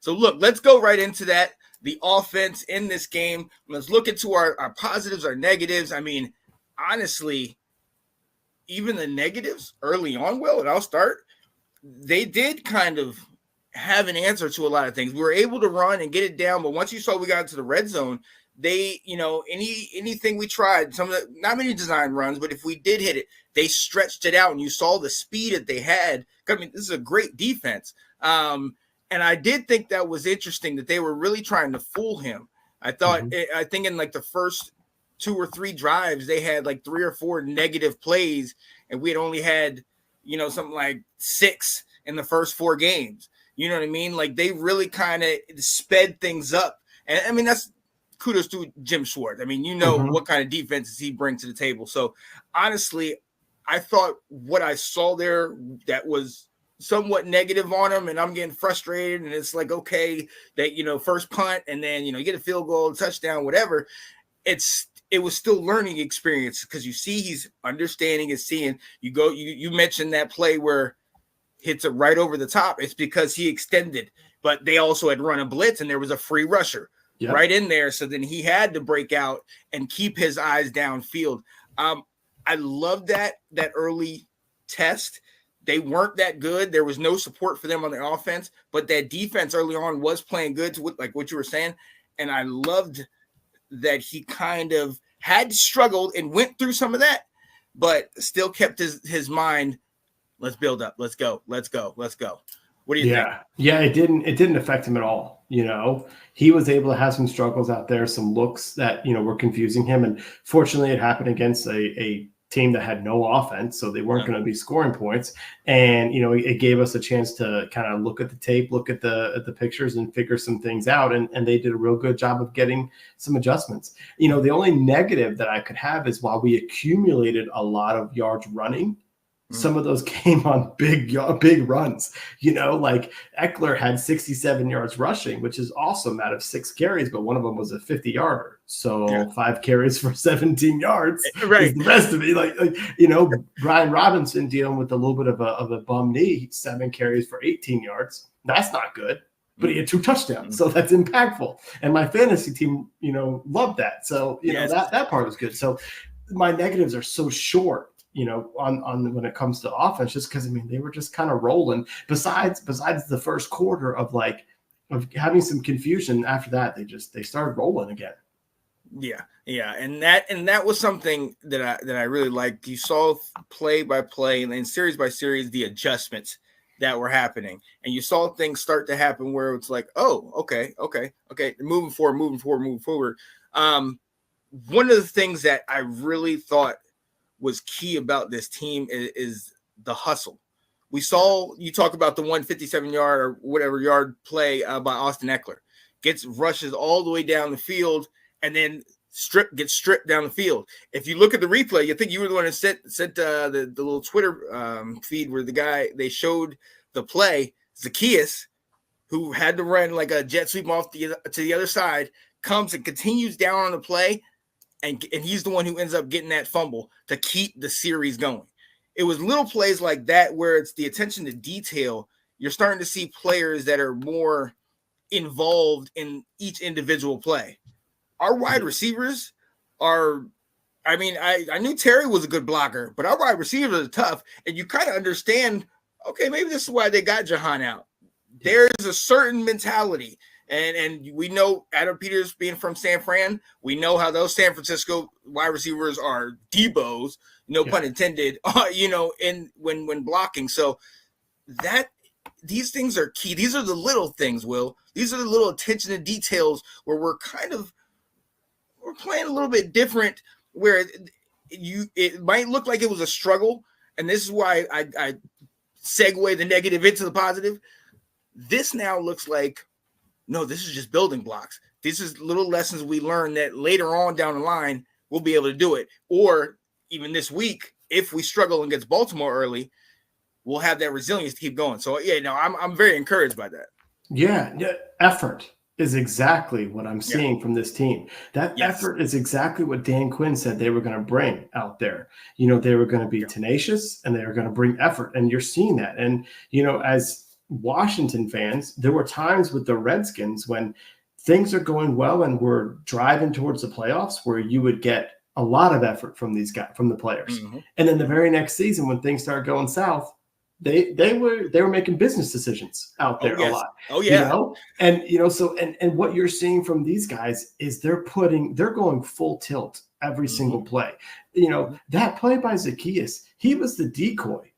So look, let's go right into that. The offense in this game. Let's look into our positives, our negatives. I mean, honestly, even the negatives early on, Will, and I'll start, they did kind of have an answer to a lot of things. We were able to run and get it down, but once you saw we got into the red zone, they, anything we tried, some of the, not many design runs, but if we did hit it, they stretched it out, and you saw the speed that they had. I mean, this is a great defense. And I did think that was interesting that they were really trying to fool him. I think in like the first 2 or 3 drives, they had like 3 or 4 negative plays, and we had only had, something like 6 in the first 4 games. You know what I mean? Like they really kind of sped things up. And I mean, that's kudos to Jim Schwartz. I mean, what kind of defenses he brings to the table. So honestly, I thought what I saw there that was somewhat negative on him, and I'm getting frustrated, and it's like, okay, that, first punt, and then, you get a field goal, touchdown, whatever. It was still learning experience, because you see he's understanding and seeing. You mentioned that play where hits it right over the top. It's because he extended, but they also had run a blitz, and there was a free rusher right in there. So then he had to break out and keep his eyes downfield. I love that early test. They weren't that good. There was no support for them on the offense, but that defense early on was playing good, to like what you were saying. And I loved that he kind of had struggled and went through some of that, but still kept his mind. Let's build up. Let's go. Let's go. Let's go. What do you think? Yeah, it didn't affect him at all. He was able to have some struggles out there, some looks that, were confusing him. And fortunately it happened against a team that had no offense, so they weren't going to be scoring points. And, it gave us a chance to kind of look at the tape, look at the pictures, and figure some things out. And they did a real good job of getting some adjustments. The only negative that I could have is while we accumulated a lot of yards running, some of those came on big runs. Like Eckler had 67 yards rushing, which is awesome out of 6 carries, but one of them was a 50-yarder. So 5 carries for 17 yards. Right. The rest of it, Brian Robinson dealing with a little bit of a bum knee, 7 carries for 18 yards. That's not good, but he had 2 touchdowns. So that's impactful. And my fantasy team, loved that. So, that part was good. So my negatives are so short, on when it comes to offense, just because, they were just kind of rolling. Besides the first quarter of having some confusion, after that, they started rolling again. Yeah. And that was something that I really liked. You saw play by play and then series by series, the adjustments that were happening. And you saw things start to happen where it's like, oh, okay. Moving forward. One of the things that I really thought was key about this team is the hustle. We saw, you talk about the 157-yard or whatever yard play by Austin Eckler. Rushes all the way down the field and then gets stripped down the field. If you look at the replay, you think you were the one that sent the little Twitter feed where they showed the play. Zacchaeus, who had to run like a jet sweep off to the other side, comes and continues down on the play. And he's the one who ends up getting that fumble to keep the series going. It was little plays like that where it's the attention to detail. You're starting to see players that are more involved in each individual play. Our wide receivers are, I knew Terry was a good blocker, but our wide receivers are tough. And you kind of understand, okay, maybe this is why they got Jahan out. There's a certain mentality. And we know Adam Peters being from San Fran, we know how those San Francisco wide receivers are Debos, pun intended, when blocking. So these things are key. These are the little things, Will. These are the little attention to details where we're playing a little bit different, where it might look like it was a struggle. And this is why I segue the negative into the positive. This now looks like, no, this is just building blocks. This is little lessons we learn that later on down the line, we'll be able to do it. Or even this week, if we struggle against Baltimore early, we'll have that resilience to keep going. So, I'm very encouraged by that. Yeah. Effort is exactly what I'm seeing from this team. That effort is exactly what Dan Quinn said they were going to bring out there. They were going to be tenacious and they were going to bring effort. And you're seeing that. And, as Washington fans, there were times with the Redskins when things are going well and we're driving towards the playoffs where you would get a lot of effort from these guys, from the players. Mm-hmm. And then the very next season, when things start going south, they were making business decisions out there a lot. Oh yeah. And so what you're seeing from these guys is they're going full tilt every single play. That play by Zacchaeus, he was the decoy.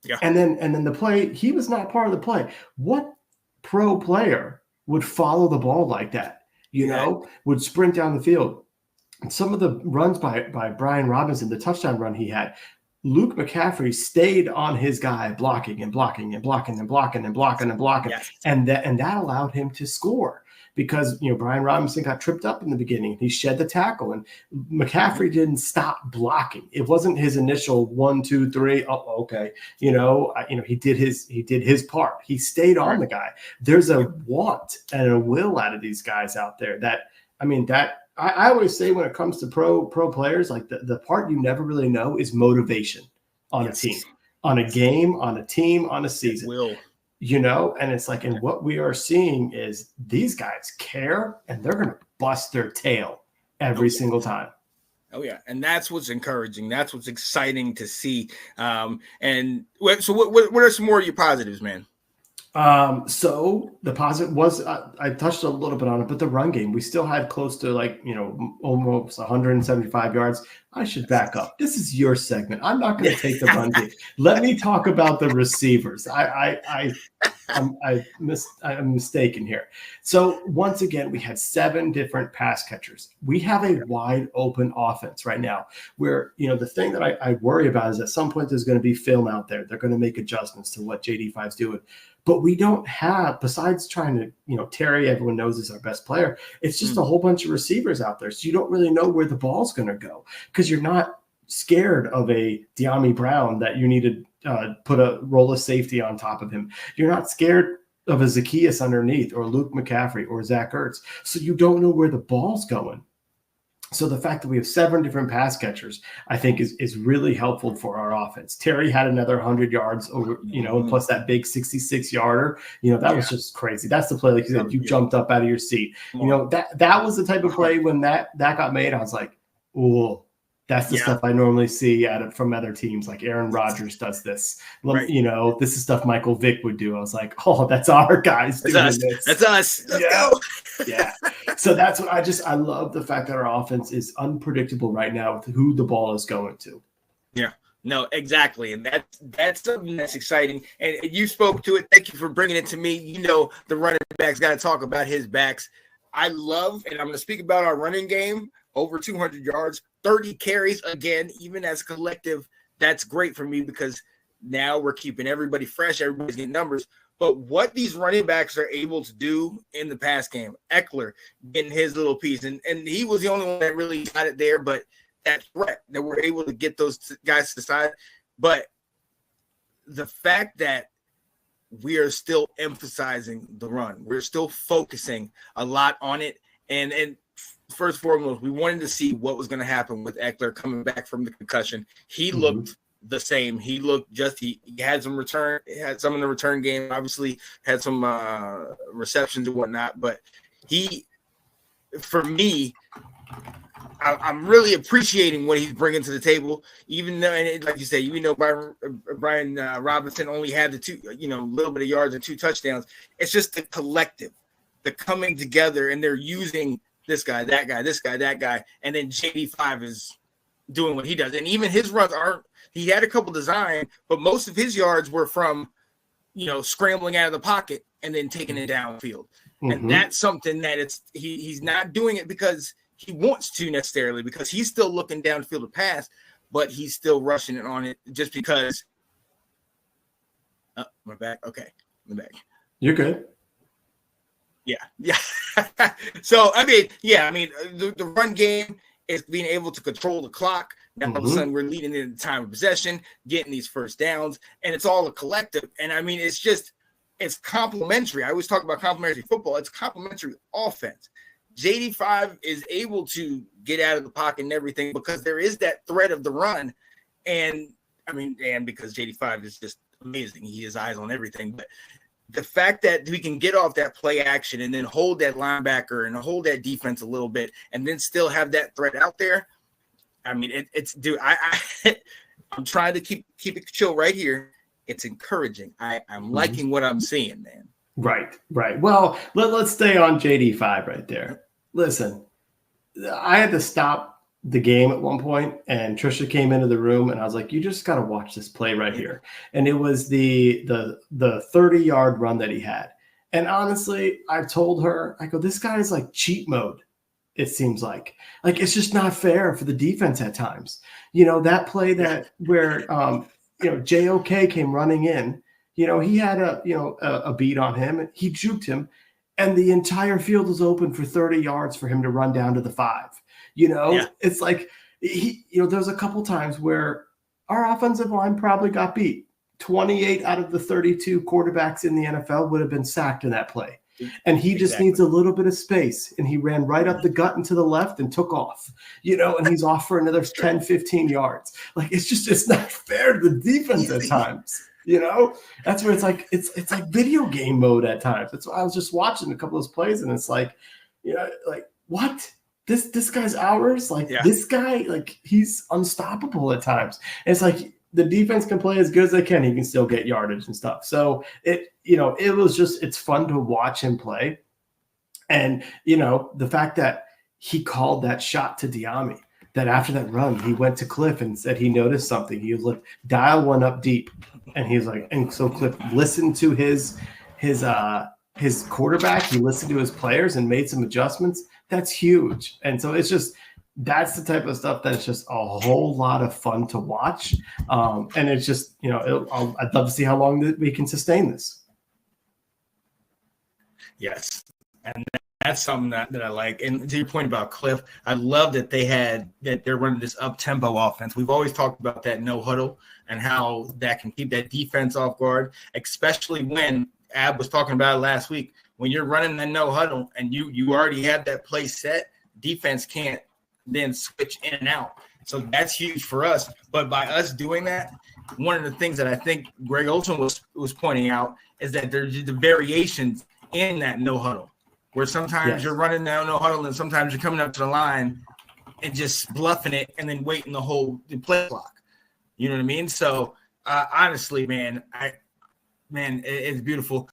Yeah. And then the play, he was not part of the play. What pro player would follow the ball like that? Would sprint down the field. And some of the runs by Brian Robinson, the touchdown run he had, Luke McCaffrey stayed on his guy, blocking and blocking and blocking and blocking and blocking and blocking. Yes. And that allowed him to score because, Brian Robinson got tripped up in the beginning. He shed the tackle and McCaffrey didn't stop blocking. It wasn't his initial 1, 2, 3. Oh, okay. He did his part. He stayed on the guy. There's a want and a will out of these guys out there I always say when it comes to pro players, like the part you never really know is motivation on a team, on a game, on a team, on a season. Will. And it's like, and what we are seeing is these guys care and they're going to bust their tail every single time. Oh yeah, and that's what's encouraging. That's what's exciting to see. And so, what are some more of your positives, man? So the positive was I touched a little bit on it, but the run game, we still had close to almost 175 yards. I should back up. This is your segment. I'm not going to take the run game. Let me talk about the receivers. I'm mistaken here. So once again, we had 7 different pass catchers. We have a wide open offense right now where, the thing that I worry about is at some point there's going to be film out there. They're going to make adjustments to what JD5's doing. But we don't have, besides trying to, Terry, everyone knows is our best player. It's just a whole bunch of receivers out there. So you don't really know where the ball's going to go because you're not scared of a De'Ami Brown that you need to put a roll of safety on top of him. You're not scared of a Zacchaeus underneath or Luke McCaffrey or Zach Ertz. So you don't know where the ball's going. So the fact that we have 7 different pass catchers, I think is really helpful for our offense. Terry had another 100 yards over, plus that big 66-yarder. That was just crazy. That's the play, like you said, you jumped up out of your seat. That was the type of play when that got made. I was like, oh, that's the stuff I normally see from other teams. Like Aaron Rodgers does this. Right. This is stuff Michael Vick would do. I was like, oh, that's our guys doing this. That's us. Let's go. Yeah. So that's what I love the fact that our offense is unpredictable right now with who the ball is going to. Yeah. No, exactly. And that's something that's exciting. And you spoke to it. Thank you for bringing it to me. The running back's got to talk about his backs. I love, and I'm going to speak about our running game, over 200 yards, 30 carries again, even as a collective. That's great for me because now we're keeping everybody fresh. Everybody's getting numbers. But what these running backs are able to do in the pass game, Eckler getting his little piece, and he was the only one that really got it there, but that threat that we're able to get those guys to the side. But the fact that we are still emphasizing the run, we're still focusing a lot on it. And first and foremost, we wanted to see what was going to happen with Eckler coming back from the concussion. He looked the same. He looked he had some return, had some in the return game, obviously had some receptions and whatnot. But for me, I'm really appreciating what he's bringing to the table, even though, and like you say, Brian Robinson only had the little bit of yards and 2 touchdowns. It's just the collective, the coming together, and they're using this guy, that guy, this guy, that guy, and then JD5 is doing what he does. And even his runs he had a couple design, but most of his yards were from, scrambling out of the pocket and then taking it downfield. Mm-hmm. And that's something that he's not doing it because he wants to necessarily, because he's still looking downfield to pass, but he's still rushing it on it just because. My back. Okay. My back. You're good. Yeah. So, the run game is being able to control the clock. Now, all of a sudden, we're leading in the time of possession, getting these first downs, and it's all a collective. And, it's complementary. I always talk about complementary football. It's complementary offense. JD5 is able to get out of the pocket and everything because there is that threat of the run. And because JD5 is just amazing. He has eyes on everything. But the fact that we can get off that play action and then hold that linebacker and hold that defense a little bit and then still have that threat out there. I mean, it's dude, I'm trying to keep it chill right here. It's encouraging. I'm liking what I'm seeing, man. Right. Well, let's stay on JD5 right there. Listen, I had to stop the game at one point, and Trisha came into the room, and I was like, you just got to watch this play right here. And it was the 30-yard run that he had. And honestly, I've told her, I go, this guy is like cheat mode, it seems like. Like, it's just not fair for the defense at times. You know, that play where JOK came running in, he had a beat on him. He juked him, and the entire field was open for 30 yards for him to run down to the 5. It's like there's a couple times where our offensive line probably got beat. 28 out of the 32 quarterbacks in the NFL would have been sacked in that play. And he just needs a little bit of space. And he ran right up the gut and to the left and took off, and he's off for another 10, 15 yards. Like, it's not fair to the defense at times. That's where it's like video game mode at times. That's why I was just watching a couple of those plays, and it's like, like, what? This guy's ours. Like, this guy, like, he's unstoppable at times. And it's like the defense can play as good as they can. He can still get yardage and stuff. So it was just, it's fun to watch him play. And, the fact that he called that shot to Diami, that after that run, he went to Cliff and said he noticed something. He was like, dial one up deep. And he was like, and so Cliff listened to his quarterback. He listened to his players and made some adjustments. That's huge. And so that's the type of stuff that's just a whole lot of fun to watch. And it's just, I'd love to see how long we can sustain this. Yes. And that's something that I like. And to your point about Cliff, I love that they're running this up-tempo offense. We've always talked about that no huddle and how that can keep that defense off guard, especially when Ab was talking about it last week. When you're running the no huddle and you already have that play set, defense can't then switch in and out. So that's huge for us. But by us doing that, one of the things that I think Greg Olson was pointing out is that there's the variations in that no huddle, where sometimes you're running down no huddle and sometimes you're coming up to the line and just bluffing it and then waiting the play clock. You know what I mean? So honestly, man, it's beautiful.